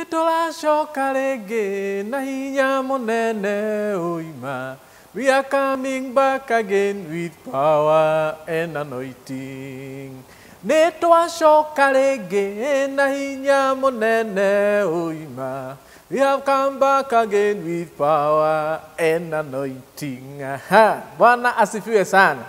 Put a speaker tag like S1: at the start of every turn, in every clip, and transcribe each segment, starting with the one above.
S1: Nitũracoka rĩngĩ na hinya mũnene ũima. We are coming back again with power and anointing. Nitũracoka rĩngĩ na hinya mũnene ũima. We have come back again with power and anointing. Bwana asifiwe sana.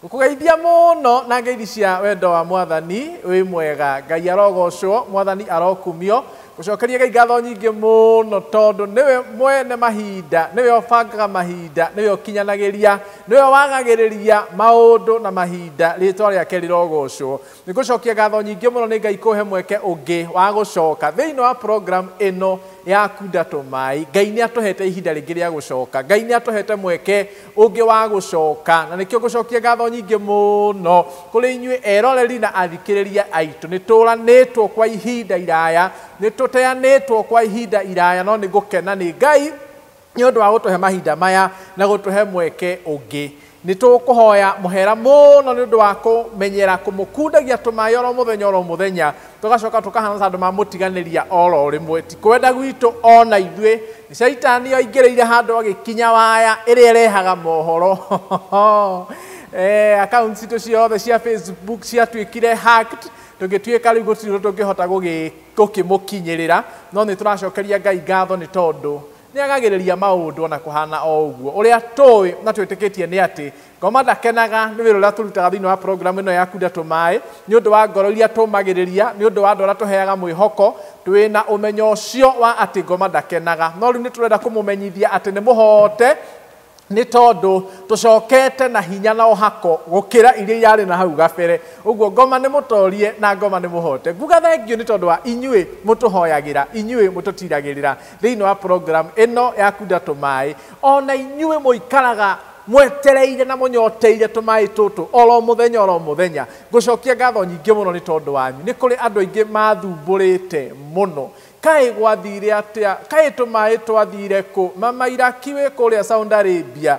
S1: Gukugeithia muno na ngeithi cia wendo wa Mwathani wi mwega. Ngai arogocwo, Mwathani arokumio. Gucokeria Ngai ngatho nyingi muno tondu niwe mwene mahinda, niwe obangaga mahinda, niwe okinyanagiria, niwe wagagiriria maundu na mahinda. Ritwa riake rirogocwo. Nigucokia ngatho nyingi muno ni Ngai kuhe mweke ungi wa gucoka thiini wa program ino ya Kunda Tumai. Ngai ni atuhete ihinda ringi ria gucoka. Ngai ni atuhete mweke ungi wa gucoka. Na nikio gucokia ngatho nyingi muno kuri inyui eroreri na athikiriria aitu. Nituranitwo kwa ihinda iraya, nituteanitwo kwa ihinda iraya, no ni gukena ni Ngai ni undu wa gutuhe mahinda maya na gutuhe mweke ungi. Nitukuhoya muhera muno ni undu wa kumenyera kumukundagia tumai oro muthenya tugacoka tukahana andu mamutiganiria oro rimwe ti kwenda gwitu ona ithue ni shaitani oingiriire handu agikinya waya iria irehaga mohoro accounts itu ciothe cia Facebook ciatuikire hacked tugituika riu gutiro tungihota gukimukinyirira no ni turacokeria Ngai ngatho ni tondu ni agagiriria maundu ona kuhana o uguo uria tui na twitikitie ni ati ngoma ndakenaga ni wira uria turutaga thiini wa program ino ya Kunda Tumai ni undu wa ngoro iria tumagiriria ni undu wa andu aria tuheaga mwihoko twina umenyo ucio wa ati ngoma ndakenaga no riu ni turenda kumumenyithia ati ni muhote ni tondu tucokete na hinya na uhako gukira iria yari na hau gabere uguo ngoma ni mutorie na ngoma ni muhote nguga thengio ni tondu wa inyui mutuhoyagira inyui mututiragirira thiini wa program ino ya Kunda Tumai ona inyui muikaraga mwetereire na munyoteire tumai tutu oro muthenya gucokia ngatho nyingi muno ni tondu wanyu ni kuri andu aingi mathumburite muno kai gwathire atia kai tumai twathire ku mama irakiwe kuria Saudi Arabia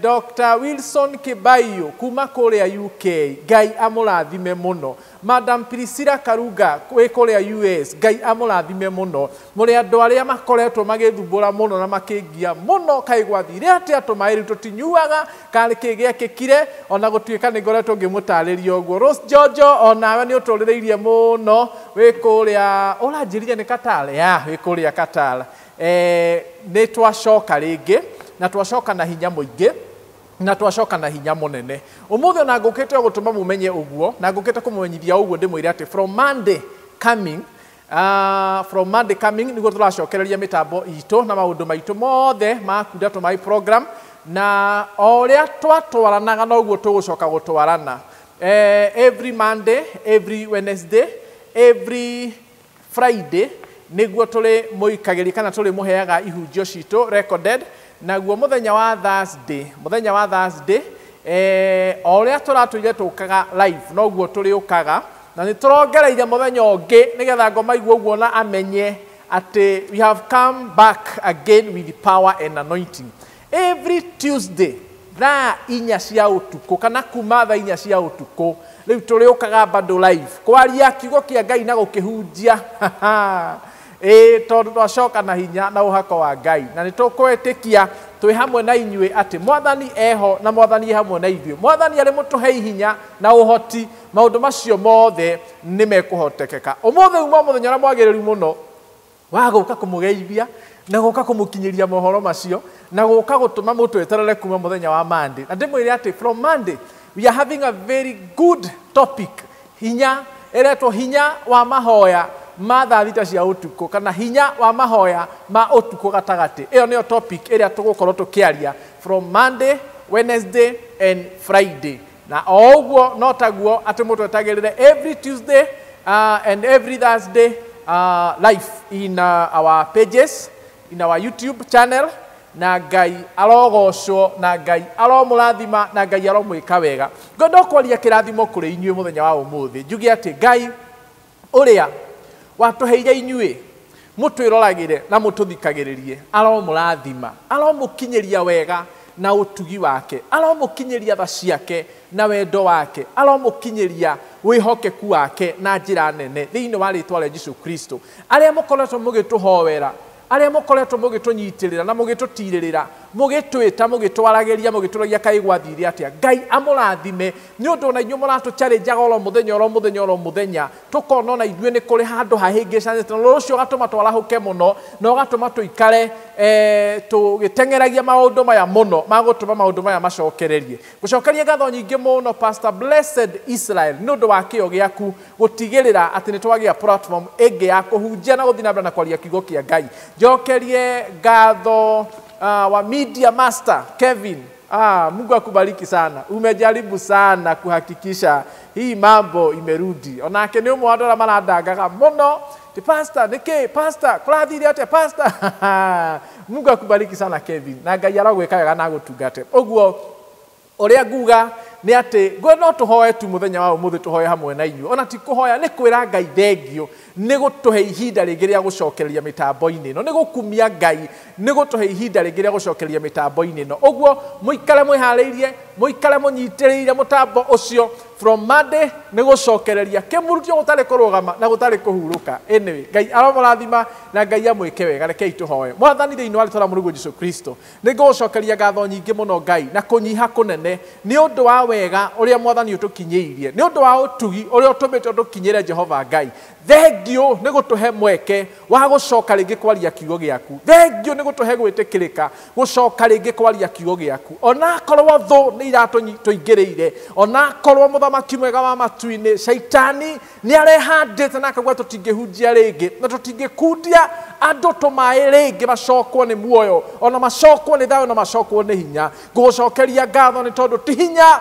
S1: Dr. Wilson Kibayo kuma kuria UK Ngai amurathime muno Madam Priscilla Karuga kwe kuria US Ngai amurathime muno muri andu aria makoretwo magithumbura muno na makingia muno kai gwathire atia tumai riu tutinyuaga kari kigia kikire ona gutuika ni ngoretwo ngimutariria uguo Rose Jojo onawe ni utuririirie muno we kuria uranjiriria ni Qatar we kuria Qatar ni twacoka ringi na twacoka na hinya muingi na twacoka na hinya munene umuthi ona ngukite gutuma mumenye uguo na ngukite kumumenyithia uguo ndimwire ati from Monday coming niguo turacokereria mitambo itu na maundu maitu mothe ma Kunda Tumai program na oria twatwaranaga na uguo tugucoka gutwarana every Monday, every Wednesday, every Friday niguo tuli muikagiri kana tuli muheaga ihunjio citu recorded naguo muthenya wa Thursday oria turatuire tukaga live noguo turi ukaga na ni turongereire muthenya ungi nigetha ngoma iguo uguo na amenye ati we have come back again with the power and anointing every Tuesday thaa 4 cia utuku kana kuma thaa 4 cia utuku riu turi ukaga bado live kwaria kiugo kia Ngai na gukihunjia tondu twacoka na hinya na uhako wa Ngai na ni tukwetikia twi hamwe na inyui ati Mwathani eho na Mwathani hamwe na ithuĩ Mwathani ari mutuhe hinya na uhoti maundu macio mothe ni mekuhotekeka umuthi uma muthenya na mwagiriru muno wa guka kumugeithia na guka kumukinyiria mohoro macio na guka gutuma mutu eterere kuma muthenya wa Monday na ndimwire ati from Monday we are having a very good topic hinya eretwo hinya wa mahoya mathaa thita cia utuku kana hinya wa mahoya ma utuku gatagati iyo niyo topic iria tugukorwo tukiaria from Monday, Wednesday and Friday na oguo no taguo ati mutu etagirire every Tuesday and every Thursday live in our pages in our YouTube channel na Ngai arogocwo na Ngai aromurathima na Ngai aromwika wega ngondo kwaria kirathimo kuri inyue muthenya wa umuthi njugi ati Ngai uria watuheire inyui mutwiroragire na mututhikagiririe aromurathima aromukinyiria wega na utugi wake aromukinyiria tha ciake na wendo wake aromukinyiria wihokeku wake na njira nene thiini wa ritwa ria Jesu Kristo. Aria mukoretwo mugituhoera, aria mukoretwo mugitunyitirira na mugitutirira, mugitwita mugitwarageria mugituragia kai gwathire atia, Ngai amurathime ni undu na inyu muratu challenge oro muthenya tukona na ithue ni kuri handu hahingicanite na rucio gatuma twarahuke muno na gatuma tuikare tugitengeragia maundu maya muno magutuma maundu maya macokererie gucokeria ngatho nyingi muno Pastor Blessed Israel ni undu wa kio giaku gutigirira ati ni twagia platform enge ya kuhunjia na guthina mbere na kwaria kiugo kia Ngai. Jokerie ngatho wa Media Master Kevin. Mungu akubariki sana. Umejaribu sana kuhakikisha hii mambo imerudi. Onake ni umwe andora marandangaga muno. Ti pastor niki pastor kurathire ate pastor. Mungu akubariki sana Kevin. Na Ngai aragweka wega na gutungate. Oguo uria nguga ni ati gwe no tuhoe tu muthenya wa umuthi tuhoe hamwe na inyu. Ona ti kuhoya ni kwira Ngai thengio ni gutuhe ihinda ringi ria gucokereria mitambo-ini ino, ni gukumia Ngai ni gutuhe ihinda ringi ria gucokereria mitambo-ini ino. Oguo muikare mwihariirie, muikare munyitiriire mutambo ucio from Monday ni gucokereria kimurutio gutari kurugama na gutari kuhuruka. Anyway, Ngai aromurathima na Ngai amwike wega. Rekei tuhoe. Mwathani thiini wa ritwa ria Mũrungu Jesu Kristo, ni ngucokeria ngatho nyingi muno Ngai na kunyiha kunene ni undu wa wega uria Mwathani utukinyiirie, ni undu wa utugi uria utumite tukinyire Jehova Ngai. Thengio ni gutuhe mweke wa gucoka ringi kwaria kiugo giaku. Thengio ni gutuhe gwitikirika gucoka ringi kwaria kiugo giaku. Ona korwo thu ni iratuingiriire, ona korwo muthamaki mwega wa matu-ini Shaitani ni arehandite na akagwa tutingihunjia ringi na tutingikundia andu tumae ringi macokwo ni muoyo, ona macokwo ni thayo na macokwo ni hinya. Ngucokeria ngatho ni tondu ti hinya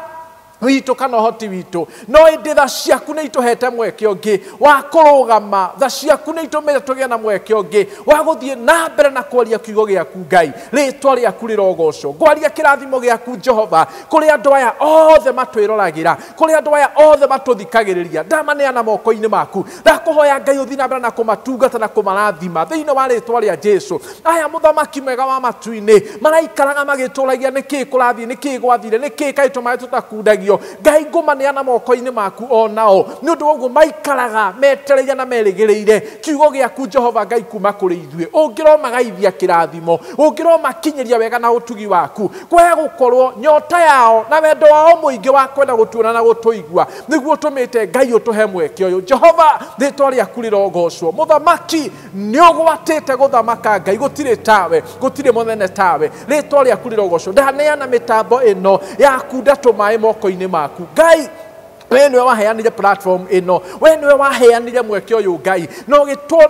S1: witu kana hoti witu no indi tha ciaku ni ituhete mweke ungi wa kurugama, tha ciaku ni itumite tugie na mweke ungi wa guthie na mbere na kwaria kiugo giaku Ngai. Ritwa riaku rirogocwo, ngwaria kirathimo giaku Jehova kuri andu aya othe matwiroragira, kuri andu aya othe matuthikagiriria. Ndamaneana moko-ini maku, ndakuhoya Ngai uthii na mbere na kumatungata na kumarathima thiini wa ritwa ria Jesu. Aya muthamaki mwega wa matu-ini maraikaraga magituragia niki kurathie, niki gwathire, niki kai tumae tutakundagia. Ngai ngumaneana moko-ini maku onao ni undu woguo maikaraga metereire na merigiriire kiugo giaku Jehova Ngai kuma kuri ithue. Ungiromageithia kirathimo, ungiromakinyiria wega na utugi waku kwaya gukorwo nyota yao na wendo wao muingi wa kwenda gutuona na gutuigua niguo tumite Ngai utuhe mweke uyu. Jehova ritwa riaku rirogocwo. Muthamaki ni ugwatite guthamaka Ngai, gutire tawe, gutire munene tawe. Ritwa riaku rirogocwo. Ndaneana mitambo ino yaku ndatumae moko-ini maku Ngai. We niwe waheanire platform ino, we niwe waheanire mweke uyu Ngai, no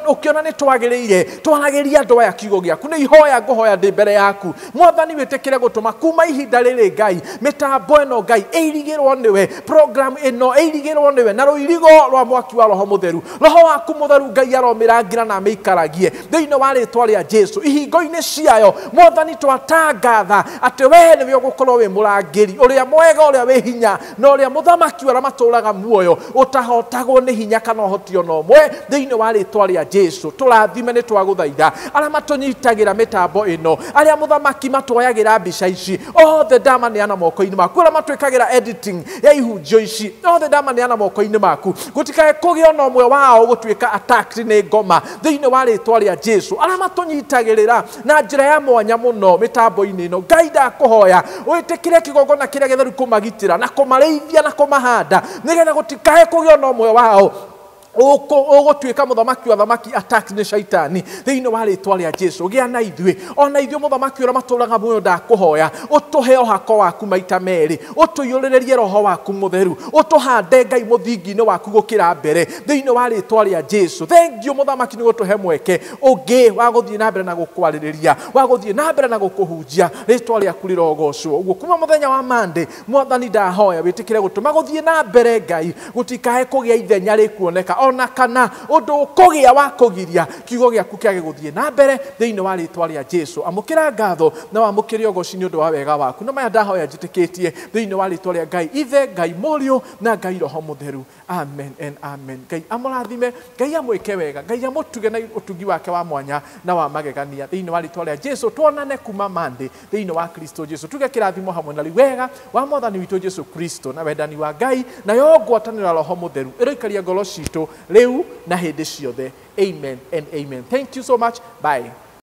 S1: ukiona ni twagiriire twaragiria andu aya kiugo giaku. Ni ihoya nguhoya ndi mbere yaku Mwathani witikire gutuma kuma ihinda riri Ngai mitambo ino Ngai irigirwo niwe, program ino irigirwo niwe na ruirigo rwa mwaki wa Roho Mutheru. Roho waku Mutheru Ngai aromirangira na meikaragie thiini wa ritwa ria Jesu. Ihingo-ini ciayo Mwathani twatangatha ati we niwe ugukorwo wi murangiri uria mwega uria wi hinya na uria muthamaki wa maturaga muoyo utahotagwo ni hinya kana uhoti ono mwe thiini wa ritwa ria Jesu. Turathime ni twaguthaitha aria matunyitagira mitambo ino, aria muthamaki matwoyagira mbica ici othe ndamaneana moko-ini maku, aria matwikagira editing ya ihunjio ici othe ndamaneana moko-ini maku. Gutikae kugia ono mwe wao gutwika attacked ni ngoma thiini wa ritwa ria Jesu. Aria matunyitagirira na njira ya mwanya muno mitambo-ini ino Ngai ndakuhoya witikire kigongona kiria githeru kumagitira na kumareithia na kumahanda nigetha gutikae kugia no mwe wao ugutwika muthamaki wa thamaki attack ni Shaitani thiini wa ritwa ria Jesu. Gia na ithue ona ithue muthamaki uria maturaga muoyo ndakuhoya utuhe ohako waku maita meri, utuyurirerie Roho waku Mutheru, utuhande Ngai muthingi-ini waku gukira mbere thiini wa ritwa ria Jesu. Thank you muthamaki ni gutuhe mweke ungi wa guthie na mbere na gukwariria, wa guthie na mbere na gukuhunjia. Ritwa riaku rirogocwo. Uguo kuma muthenya wa Monday Mwathani ndahoya witikire gutuma guthie na mbere Ngai, gutikae kugia ithenya rikuoneka ona kana undu ukugia wa kugiria kiugo giaku kiage guthie na mbere thiini wa ritwa ria Jesu. Amukira ngatho na wamukire ogoci ni undu wa wega waku na maya ndahoya njitikitie thiini wa ritwa ria Ngai Ithe, Ngai Murio na Ngai Roho Mutheru. Amen and amen. Ngai amurathime, Ngai amwike wega, Ngai amutuge na utugi wake wa mwanya na wa magegania thiini wa ritwa ria Jesu. Tuonane kuma Monday thiini wa Kristo Jesu. Tuge kirathimo hamwe na wega wa Mwathani witu Jesu Kristo na wendani wa Ngai na yo ngwatanĩro Roho Mutheru iroikaria ngoro citu riu na hindi ciothe. Amen and amen. Thank you so much. Bye.